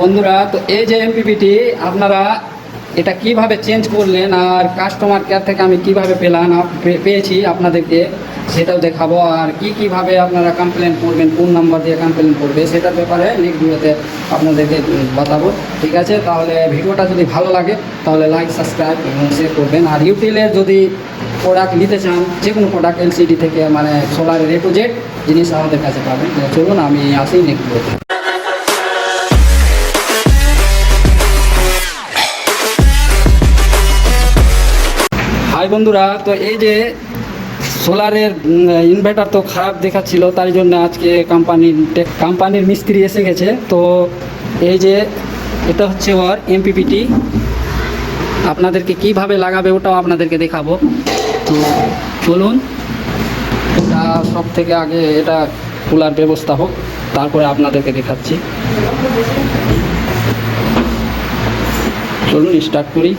বন্ধুরা, তো এই যে এমপিপিটি আপনারা এটা কিভাবে চেঞ্জ করলেন আর কাস্টমার কেয়ার থেকে আমি কিভাবে পেয়েছি আপনাদেরকে সেটাও দেখাবো। আর কিভাবে আপনারা কমপ্লেন করবেন, কোন নাম্বার দিয়ে কমপ্লেন করবে সেটার ব্যাপারে নেক্সট ভিডিওতে আপনাদেরকে বাতাবো। ঠিক আছে, তাহলে ভিডিওটা যদি ভালো লাগে তাহলে লাইক, সাবস্ক্রাইব এবং শেয়ার করবেন। আর ইউটিলের যদি প্রোডাক্ট নিতে চান, যে কোনো প্রোডাক্ট এলসিডি থেকে মানে সোলারের A to Z জিনিস আমাদের কাছে পাবেন। চলুন আমি আসি নেক্সট ভিডিওতে। হাই বন্ধুরা, তো এই যে সোলারের ইনভার্টার তো খারাপ দেখাচ্ছিল, তাই জন্য আজকে কোম্পানির মিস্ত্রি এসে গেছে। তো এই যে এটা হচ্ছে ওর এমপিপিটি, আপনাদেরকে কিভাবে লাগাবে ওটাও আপনাদেরকে দেখাবো। তো চলুন, এটা সব থেকে আগে এটা খোলার ব্যবস্থা হোক, তারপরে আপনাদেরকে দেখাচ্ছি। চলুন স্টার্ট করি।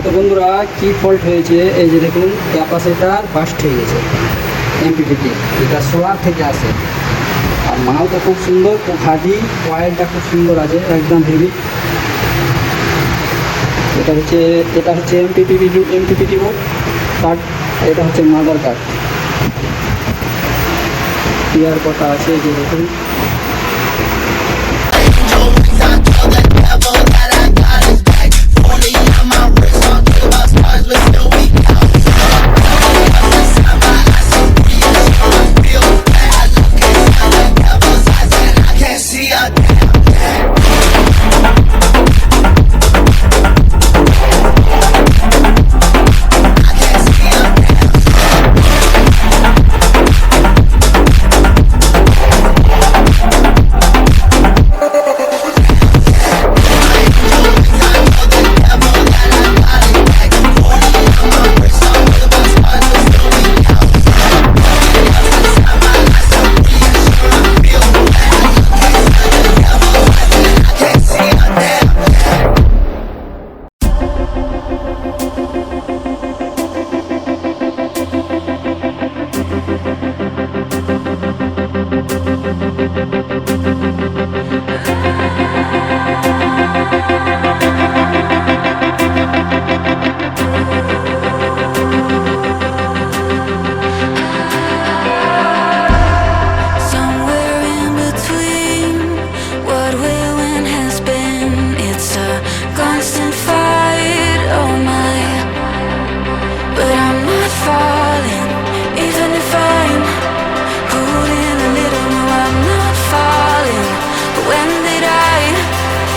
তো বন্ধুরা, কি ফল্ট হয়েছে এই যে দেখুন, ক্যাপাসিটার বাস্ট হয়ে গেছে এমপিপিটি। এটা সোলার থেকে আসে আর মালটা খুব সুন্দর, খুব হার্ডি, কয়েলটা খুব সুন্দর আছে, একদম হেভি। এটা হচ্ছে এমপিপিটি বোর্ড কার্ড, এটা হচ্ছে মাদার কার্ড। ইয়ার কথা আছে এই যে দেখুন।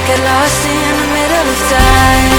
Get lost in the middle of time.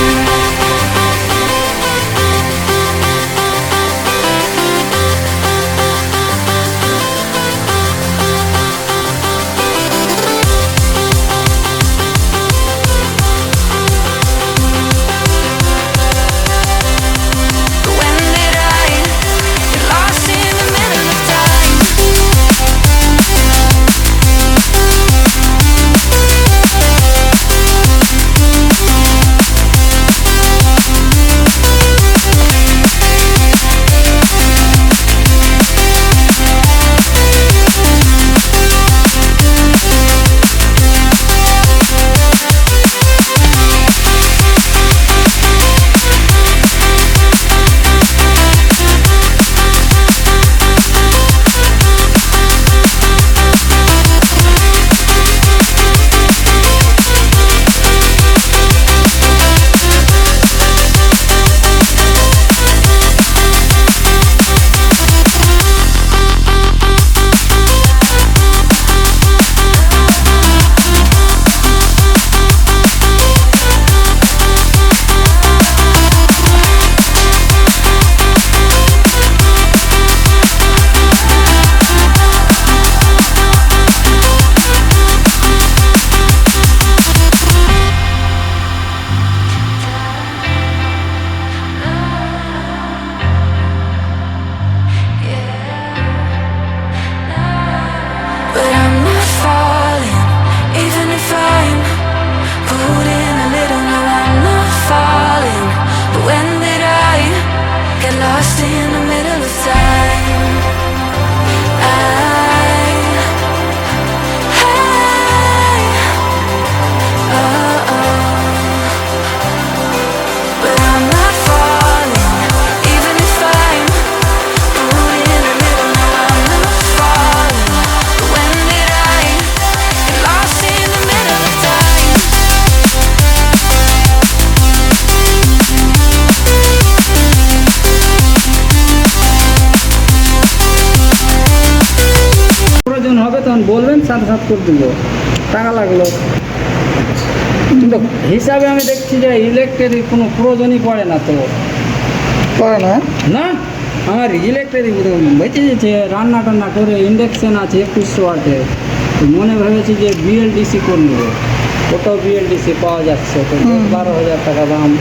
সাথে সাথে করে দিল, টাকা লাগলো। কিন্তু হিসাবে আমি দেখছি যে ইলেকট্রিক কোনো প্রয়োজনই পড়ে না তো। করে না? না, আমার ইলেকট্রিক বেঁচে যেছে, রান্না টান্না করে ইন্ডাকশান আছে 2100 ওয়াটের। তো মনে ভেবেছি যে বিএলডিসি করে নেবো, ওটাও বিএলডিসি পাওয়া যাচ্ছে তো, 12,000 টাকা দাম।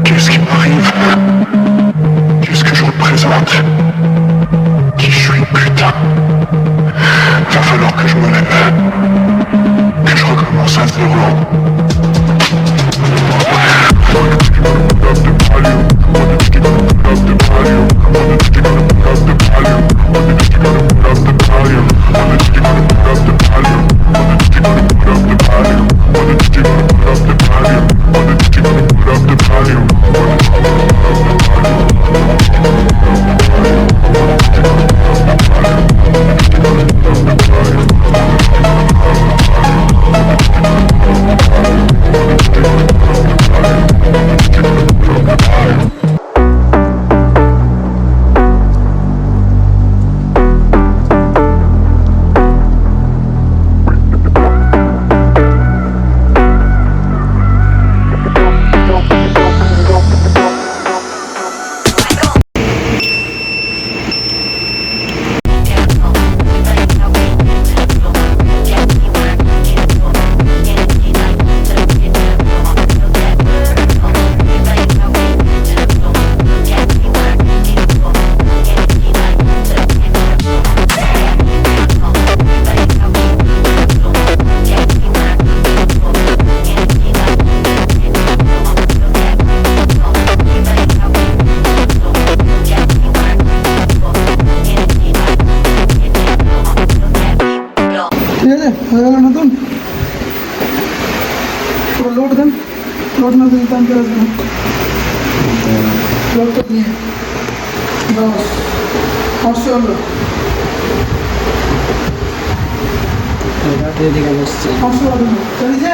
Qu'est-ce qui m'arrive? Qu'est-ce que je représente? Qui je suis, putain? Va falloir que je me lève. Que je recommence à zéro. ঠিক আছে, হয়ে গেল নতুন। পুরো লোড দেন, লোড না দিলে টাইম করে আসবেন। লোডটা দিয়ে বাস 800 হলো, এদিকে বসছি। 800 হলো। চলিছে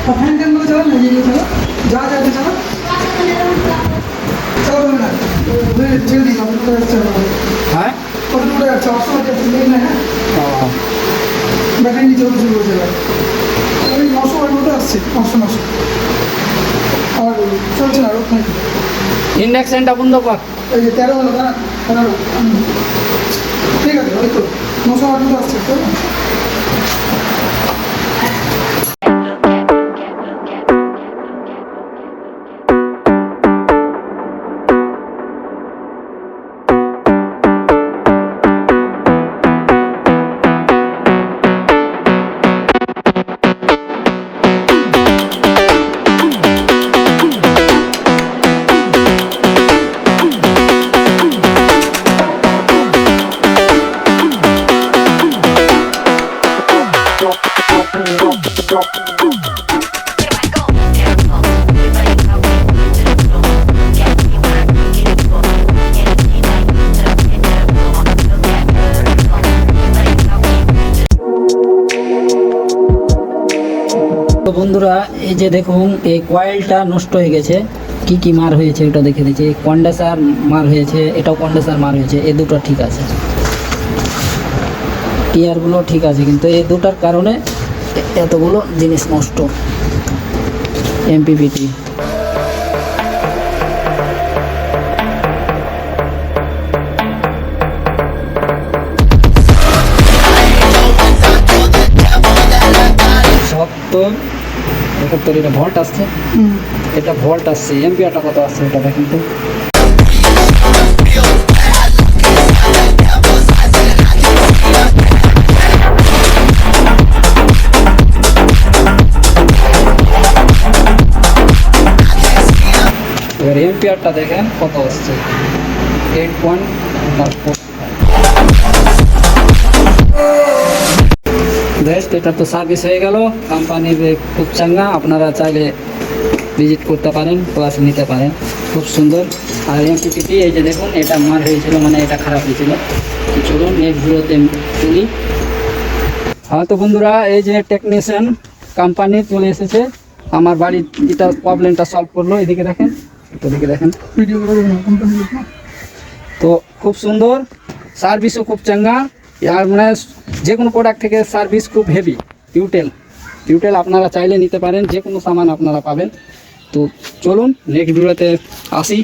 ফ্যান ট্যান করে চালান না, এই চালা যা যা চালা চালাবে না, ছেড়ে দিই কত করে চালাবে। হ্যাঁ, কত করে যাচ্ছে? 800 যাচ্ছে না? হ্যাঁ, ব্যাটারি নিচে শুরু করেছে। ওই 900 ওয়াট মতো আসছে, 500 আর চলছে না, রোড নাই। ইন্ডাকশনটা বন্ধ কর। এই যে 13 হলো, দাঁড়া 13। ঠিক আছে, ওই তো 900 ওয়াট মতো আসছে, তাই না? তো বন্ধুরা এই যে দেখুন এই কয়েলটা নষ্ট হয়ে গেছে, কি কি মার হয়েছে এটা দেখে দিচ্ছি। কন্ডেন্সার মার হয়েছে, এটাও কন্ডেন্সার মার হয়েছে, এই দুটো ঠিক আছে, টিয়ারগুলো ঠিক আছে, কিন্তু এই দুটার কারণে এতগুলো জিনিস নষ্ট। এমপিপিটি সত্তর 71, এটা ভল্ট আসছে, এটা ভল্ট আসছে, এম্পিয়ারটা কত আসছে এটা দেখেন তো। এবার এম্পিয়ারটা দেখেন কত আসছে, 8.4। বেস্ট, এটা তো সার্ভিস হয়ে গেল। কোম্পানির খুব চাঙ্গা, আপনারা চাইলে ভিজিট করতে পারেন, ক্লাস নিতে পারেন, খুব সুন্দর। আর এমপিপিটি এই যে দেখুন এটা মার হয়েছিল, মানে এটা খারাপ হয়েছিল। তো চলুন নেক্সট ভিডিওতে তুলি। হ্যাঁ তো বন্ধুরা এই যে টেকনিশিয়ান কোম্পানি চলে এসেছে, আমার বাড়ির এটা প্রবলেমটা সলভ করলো। এদিকে দেখেন, এদিকে দেখেন, ভিডিও করে দেবেন কোম্পানি লোক না? তো খুব সুন্দর, সার্ভিসও খুব চাঙ্গা। আর মানে যে কোনো প্রোডাক্ট থেকে সার্ভিস খুব হেভি। টিউটেল আপনারা চাইলে নিতে পারেন, যে কোনো সামান আপনারা পাবেন। তো চলুন নেক্সট ভিডিওতে আসি।